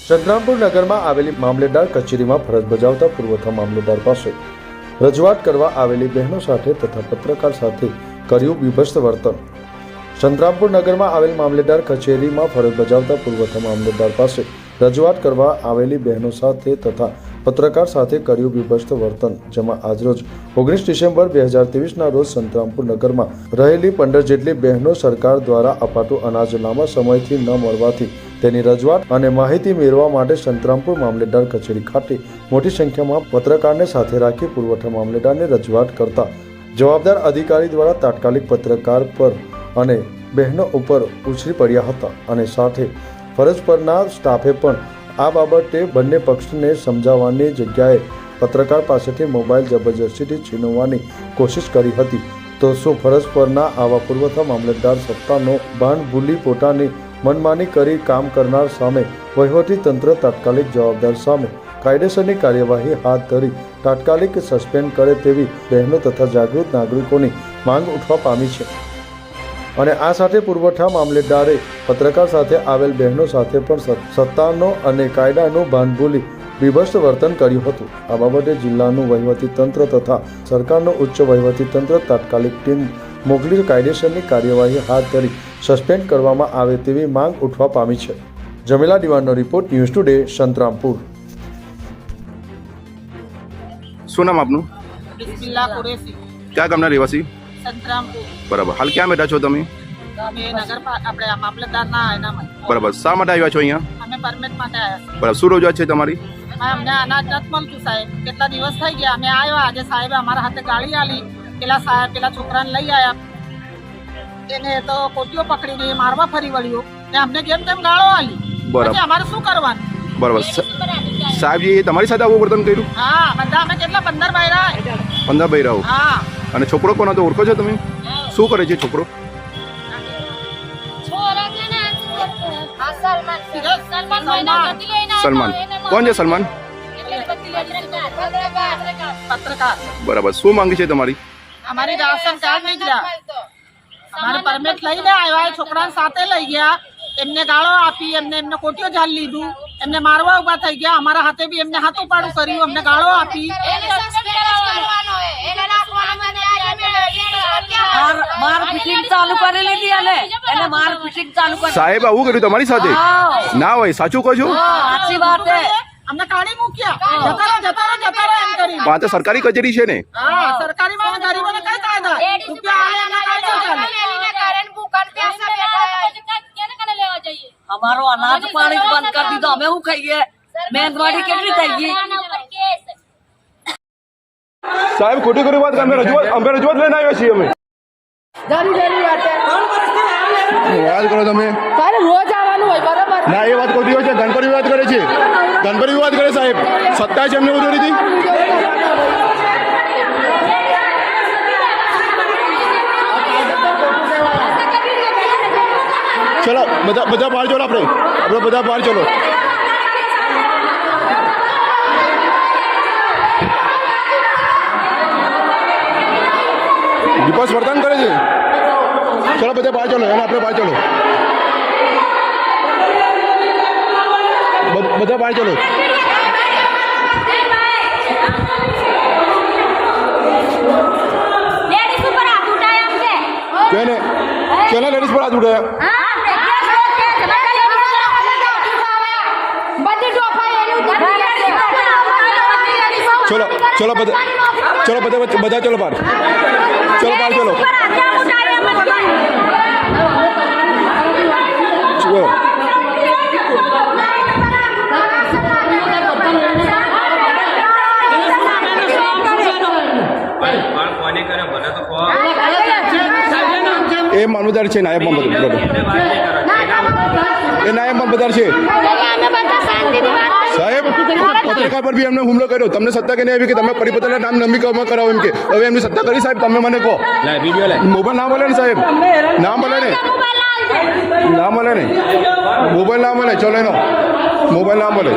સંતરામપુર નગરમાં આવેલી મામલેદાર કચેરીમાં ફરજ બજાવતા પુરવઠા મામલેદાર પાસે રજૂઆત કરવા આવેલી બહેનો સાથે તથા પત્રકાર સાથે કર્યું બીભત્સ વર્તન। સંતરામપુર નગરમાં આવેલ મામલેદાર કચેરીમાં ફરજ બજાવતા પુરવઠા મામલેદાર પાસે રજૂઆત કરવા આવેલી બહેનો સાથે તથા પત્રકાર સાથે કર્યું બીભત્સ વર્તન, જેમાં આજરોજ 19 ડિસેમ્બર 2023ના રોજ સંતરામપુર નગરમાં રહેલી 15 જેટલી બહેનો સરકાર દ્વારા અપાતું અનાજ લાંબા સમયથી ન મળવાથી તેની રજૂઆત અને માહિતી મેળવવા માટે સંતરામપુર મામલેદાર કચેરી ખાતે મોટી સંખ્યામાં પત્રકારને સાથે રાખી પુરવઠા મામલેદારને રજૂઆત કરતા જવાબદાર અધિકારી દ્વારા તાત્કાલિક પત્રકાર પર અને બહેનો ઉપર ઉછળી પડ્યા હતા અને સાથે ફરજ પરના સ્ટાફે પણ આ બાબતે બંને પક્ષને સમજાવવાની જગ્યાએ પત્રકાર પાસેથી મોબાઈલ જબરજસ્તીથી છીનવવાની કોશિશ કરી હતી। તો શું ફરજ પરના આવા પુરવઠા મામલતદાર સત્તાનો ભાન ભૂલી પોતાની મનમાની કરી કામ કરનાર સામે વહીવટી તંત્ર તાત્કાલિક જવાબદાર સામે કાયદેસરની કાર્યવાહી હાથ ધરી તાત્કાલિક સસ્પેન્ડ કરે તેવી બહેનો તથા જાગૃત નાગરિકોની માંગ ઉઠવા પામી છે અને આ સાથે પુરવઠા મામલેદારે પત્રકાર સાથે આવેલ બહેનો સાથે પણ સત્તાનો અને કાયદાનું ભાન ભૂલી બીભત્સ વર્તન કર્યું હતું। આ બાબતે જિલ્લાનું વહીવટી તંત્ર તથા સરકારનું ઉચ્ચ વહીવટી તંત્ર તાત્કાલિક ટીમ મોકલી કાયદેસરની કાર્યવાહી હાથ ધરી સસ્પેન્ડ કરવામાં આવે તેવી માંગ ઉઠવા પામી છે। જમીલા દિવાનનો રિપોર્ટ, ન્યૂઝ ટુડે, સંતરામપુર। શું નામ આપનું? બિસ્મિલ્લાહ કુરેશી, ક્યાં ગામના રહેવાસી? સંતરામપુર। બરાબર, હાલ ક્યાં બેઠા છો તમે? અમે આપણે મામલતદારના એનામાં બરાબર, શા માટે આવ્યા છો અહીંયા? અમે પરમિટ માટે આવ્યા છીએ। બરાબર, શું રજૂઆત છે તમારી? અમને અનાજ નથી મળતું સાહેબ, કેટલા દિવસ થઈ ગયા અમે આવ્યા, આજે સાહેબે અમારા હાથે ગાડી આલી, પેલા છોકરાને લઈ આવ્યા, એને તો કોટીઓ પકડીને મારવા ફરી વળ્યો ને અમને જેમ તેમ ગાળો આલી। બરાબર, અમારે શું કરવાનું? બરાબર, સાહેબજી તમારી સાથે આવું વર્તન કર્યું? હા, બધા અમે કેટલા 15 બૈરા 15 બૈરાઓ। હા, અને છોકરો કોનો હતો, ઓળખો છો તમે? શું કરે છે છોકરો? સલમાન, કોણ છે સલમાન? પત્રકાર। બરાબર, શું માંગી છે તમારી? અમારી રાશન કાર્ડ નીકળ્યા, અમારે પરમિટ લઈને આવ્યા, છોકરાને સાથે લઈ ગયા, એમને ગાળો આપી, એમને કોટીઓ ઝાલ લીધું, એમને મારવા ઉભા થઈ ગયા, અમારા હાથે બી એમને હાથ ઉપાડું કર્યું, અમને ગાળો આપી, માર ફિટિંગ ચાલુ કરી લીધી અને એને માર ફિટિંગ ચાલુ કરી। સાહેબ આવું કર્યું તમારી સાથે? ના હોય, સાચું કહો છો? સાચી વાત છે, અમને કાઢી મૂક્યા, જતા રહો એમ કરી। આ તો સરકારી કચેરી છે ને? હા, સરકારીમાં ગરીબોને કઈ કાયદા? રૂપિયા આલે એના કાયદા ચાલે। અમારો અનાજ પાણી બંધ કરી દીધો, અમે શું ખાઈએ? મહેંગાઈ કેટલી થઈ ગઈ સાહેબ, ખોટી ખોટી વાત અમે રજૂઆત લઈને આવ્યા છીએ અમે। વાત કરો તમે? રોજ આવવાનું હોય, બરાબર? ના, એ વાત ખોટી હોય છે, ગણપતિ વાત કરે છે, ગણપતિ વાત કરે સાહેબ, સત્તા છે એમને ઉતરી હતી। ચલો બધા બહાર ચલો, આપણે બધા બહાર ચલો। વિપક્ષ વર્તન કરે છે, ચલો બધા બહાર ચલો, અને આપણે બહાર ચલો, બધા બહાર ચલો। કેને લેડીઝ પર હાથ ઉઠાયા? ચલો બધા ચલો બહાર, ચલો બહાર ચલો, એ મામલતદાર છે, નાયબ મામલતદાર, એ નાયબ મામલતદાર છે સાહેબ। પત્રકાર પર બી એમને હુમલો કર્યો, તમને સત્તા કે નહીં આવી કે તમે પરિપત્રના નામ નમી કરાવો એમ કે? હવે એમની સત્તા કરી સાહેબ, તમે મને કહો। મોબાઈલ ના મળે ને સાહેબ, ના મળે ને, મોબાઈલ ના મળે, ચલો એનો મોબાઈલ ના મળે।